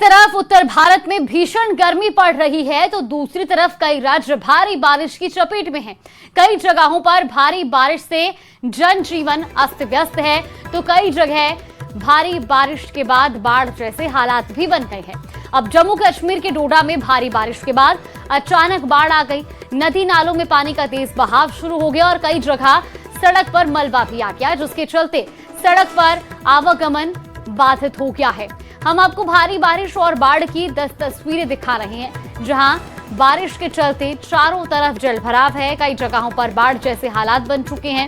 तरफ उत्तर भारत में भीषण गर्मी पड़ रही है तो दूसरी तरफ कई राज्य भारी बारिश की चपेट में हैं। कई जगहों पर भारी बारिश से जनजीवन अस्त व्यस्त है तो कई जगह भारी बारिश के बाद बाढ़ जैसे हालात भी बन गए हैं। अब जम्मू कश्मीर के डोडा में भारी बारिश के बाद अचानक बाढ़ आ गई। नदी नालों में पानी का तेज बहाव शुरू हो गया और कई जगह सड़क पर मलबा भी आ गया, जिसके चलते सड़क पर आवागमन बाधित हो गया है। हम आपको भारी बारिश और बाढ़ की 10 तस्वीरें दिखा रहे हैं, जहां बारिश के चलते चारों तरफ जलभराव है। कई जगहों पर बाढ़ जैसे हालात बन चुके हैं।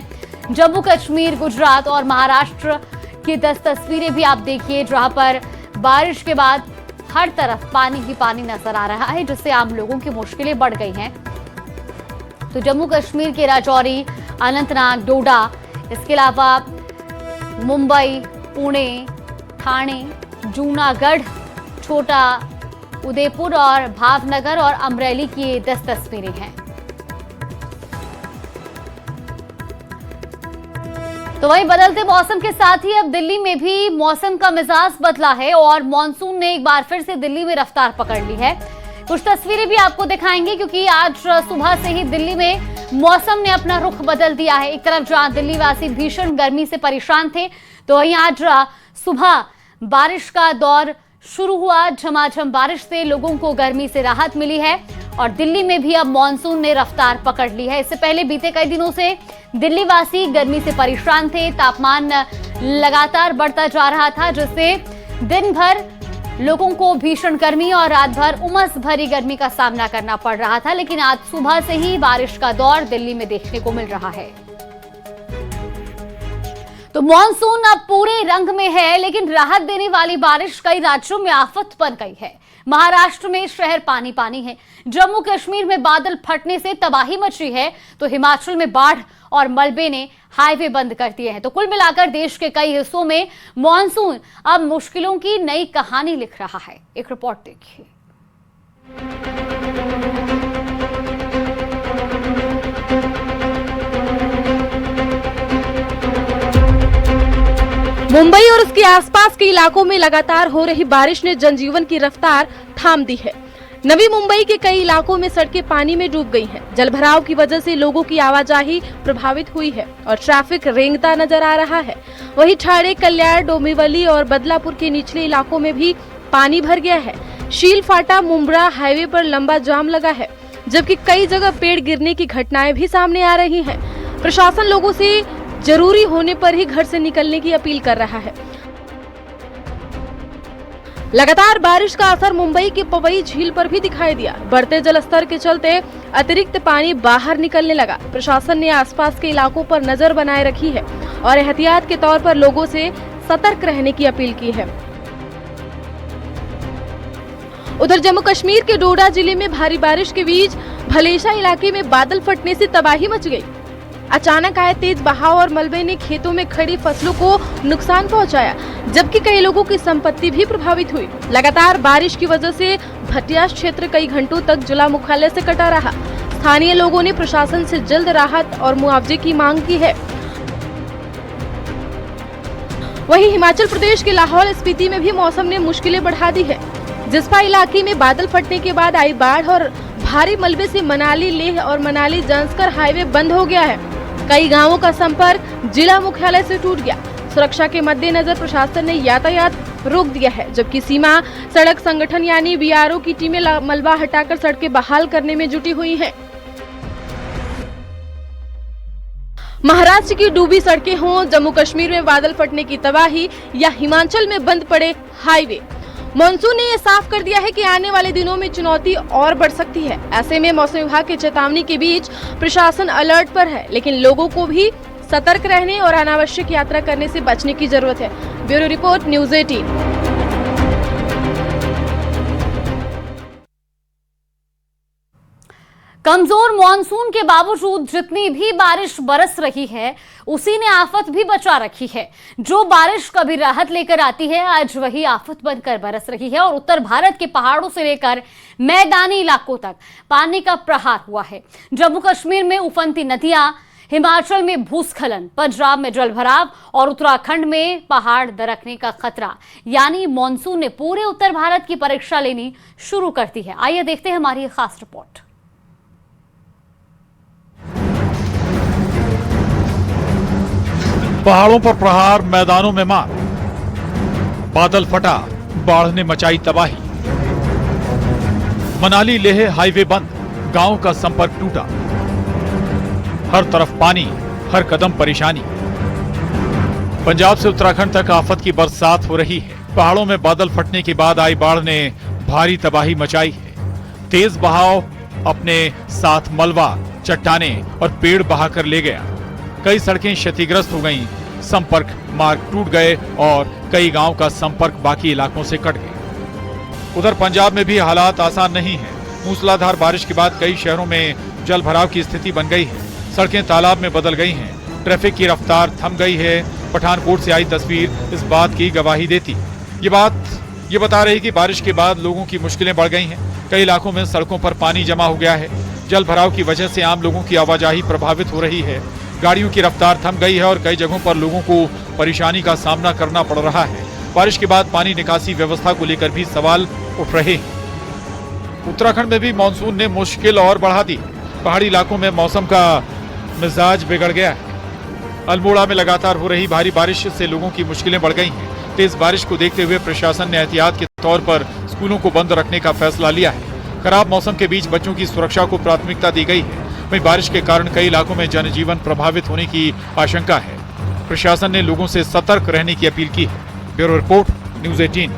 जम्मू कश्मीर, गुजरात और महाराष्ट्र की 10 तस्वीरें भी आप देखिए, जहां पर बारिश के बाद हर तरफ पानी ही पानी नजर आ रहा है, जिससे आम लोगों की मुश्किलें बढ़ गई हैं। तो जम्मू कश्मीर के राजौरी, अनंतनाग, डोडा, इसके अलावा मुंबई, पुणे, ठाणे, जूनागढ़, छोटा उदेपुर और भावनगर और अमरेली की ये 10 तस्वीरें हैं। तो वहीं बदलते मौसम के साथ ही अब दिल्ली में भी मौसम का मिजाज बदला है और मॉनसून ने एक बार फिर से दिल्ली में रफ्तार पकड़ ली है। कुछ तस्वीरें भी आपको दिखाएंगे, क्योंकि आज सुबह से ही दिल्ली में मौसम ने अपना रुख बदल दिया है। एक तरफ जहां दिल्ली वासी भीषण गर्मी से परेशान थे, तो वहीं आज सुबह बारिश का दौर शुरू हुआ। झमाझम बारिश से लोगों को गर्मी से राहत मिली है और दिल्ली में भी अब मॉनसून ने रफ्तार पकड़ ली है। इससे पहले बीते कई दिनों से दिल्ली वासी गर्मी से परेशान थे। तापमान लगातार बढ़ता जा रहा था, जिससे दिन भर लोगों को भीषण गर्मी और रात भर उमस भरी गर्मी का सामना करना पड़ रहा था। लेकिन आज सुबह से ही बारिश का दौर दिल्ली में देखने को मिल रहा है। तो मॉनसून अब पूरे रंग में है, लेकिन राहत देने वाली बारिश कई राज्यों में आफत बन गई है। महाराष्ट्र में शहर पानी पानी है, जम्मू कश्मीर में बादल फटने से तबाही मची है, तो हिमाचल में बाढ़ और मलबे ने हाईवे बंद कर दिए हैं। तो कुल मिलाकर देश के कई हिस्सों में मॉनसून अब मुश्किलों की नई कहानी लिख रहा है। एक रिपोर्ट देखिए। मुंबई और उसके आसपास के इलाकों में लगातार हो रही बारिश ने जनजीवन की रफ्तार थाम दी है। नवी मुंबई के कई इलाकों में सड़कें पानी में डूब गई हैं। जलभराव की वजह से लोगों की आवाजाही प्रभावित हुई है और ट्रैफिक रेंगता नजर आ रहा है। वहीं ठाणे, कल्याण, डोंबिवली और बदलापुर के निचले इलाकों में भी पानी भर गया है। शील फाटा मुंब्रा हाईवे पर लंबा जाम लगा है, जबकि कई जगह पेड़ गिरने की घटनाएं भी सामने आ रही हैं। प्रशासन लोगों से जरूरी होने पर ही घर से निकलने की अपील कर रहा है। लगातार बारिश का असर मुंबई की पवई झील पर भी दिखाई दिया। बढ़ते जलस्तर के चलते अतिरिक्त पानी बाहर निकलने लगा। प्रशासन ने आसपास के इलाकों पर नजर बनाए रखी है और एहतियात के तौर पर लोगों से सतर्क रहने की अपील की है। उधर जम्मू कश्मीर के डोडा जिले में भारी बारिश के बीच भलेशा इलाके में बादल फटने से तबाही मच गई। अचानक आए तेज बहाव और मलबे ने खेतों में खड़ी फसलों को नुकसान पहुंचाया, जबकि कई लोगों की संपत्ति भी प्रभावित हुई। लगातार बारिश की वजह से भटियास क्षेत्र कई घंटों तक जिला मुख्यालय से कटा रहा। स्थानीय लोगों ने प्रशासन से जल्द राहत और मुआवजे की मांग की है। वहीं हिमाचल प्रदेश के लाहौल स्पीति में भी मौसम ने मुश्किलें बढ़ा दी है। जिस्पा इलाके में बादल फटने के बाद आई बाढ़ और भारी मलबे से मनाली, लेह और मनाली जांस्कर हाईवे बंद हो गया है। कई गांवों का संपर्क जिला मुख्यालय से टूट गया। सुरक्षा के मद्देनजर प्रशासन ने यातायात रोक दिया है, जबकि सीमा सड़क संगठन यानी बीआरओ की टीमें मलबा हटाकर सड़कें बहाल करने में जुटी हुई हैं। महाराष्ट्र की डूबी सड़कें हों, जम्मू कश्मीर में बादल फटने की तबाही या हिमाचल में बंद पड़े हाईवे, मॉनसून ने ये साफ कर दिया है कि आने वाले दिनों में चुनौती और बढ़ सकती है। ऐसे में मौसम विभाग की चेतावनी के बीच प्रशासन अलर्ट पर है, लेकिन लोगों को भी सतर्क रहने और अनावश्यक यात्रा करने से बचने की जरूरत है। Bureau report, news 18। कमजोर मॉनसून के बावजूद जितनी भी बारिश बरस रही है, उसी ने आफत भी बचा रखी है। जो बारिश कभी राहत लेकर आती है, आज वही आफत बनकर बरस रही है और उत्तर भारत के पहाड़ों से लेकर मैदानी इलाकों तक पानी का प्रहार हुआ है। जम्मू कश्मीर में उफनती नदियां, हिमाचल में भूस्खलन, पंजाब में जलभराव और उत्तराखंड में पहाड़ दरकने का खतरा, यानी मॉनसून ने पूरे उत्तर भारत की परीक्षा लेनी शुरू कर दी है। आइए देखते हैं हमारी खास रिपोर्ट। पहाड़ों पर प्रहार, मैदानों में मार, बादल फटा, बाढ़ ने मचाई तबाही। मनाली लेह हाईवे बंद, गांव का संपर्क टूटा, हर तरफ पानी, हर कदम परेशानी। पंजाब से उत्तराखंड तक आफत की बरसात हो रही है। पहाड़ों में बादल फटने के बाद आई बाढ़ ने भारी तबाही मचाई है। तेज बहाव अपने साथ मलबा, चट्टाने और पेड़ बहाकर ले गया। कई सड़कें क्षतिग्रस्त हो गईं, संपर्क मार्ग टूट गए और कई गांव का संपर्क बाकी इलाकों से कट गया। उधर पंजाब में भी हालात आसान नहीं है। मूसलाधार बारिश के बाद कई शहरों में जल भराव की स्थिति बन गई है। सड़कें तालाब में बदल गई हैं। ट्रैफिक की रफ्तार थम गई है। पठानकोट से आई तस्वीर इस बात की गवाही देती। ये बता रही कि बारिश के बाद लोगों की मुश्किलें बढ़ गई हैं। कई इलाकों में सड़कों पर पानी जमा हो गया है। जल भराव की वजह से आम लोगों की आवाजाही प्रभावित हो रही है। गाड़ियों की रफ्तार थम गई है और कई जगहों पर लोगों को परेशानी का सामना करना पड़ रहा है। बारिश के बाद पानी निकासी व्यवस्था को लेकर भी सवाल उठ रहे हैं। उत्तराखंड में भी मानसून ने मुश्किल और बढ़ा दी। पहाड़ी इलाकों में मौसम का मिजाज बिगड़ गया है। अल्मोड़ा में लगातार हो रही भारी बारिश से लोगों की मुश्किलें बढ़ गई हैं। तेज बारिश को देखते हुए प्रशासन ने एहतियात के तौर पर स्कूलों को बंद रखने का फैसला लिया है। खराब मौसम के बीच बच्चों की सुरक्षा को प्राथमिकता दी गई है। वहीं बारिश के कारण कई इलाकों में जनजीवन प्रभावित होने की आशंका है। प्रशासन ने लोगों से सतर्क रहने की अपील की है। Bureau report, news 18।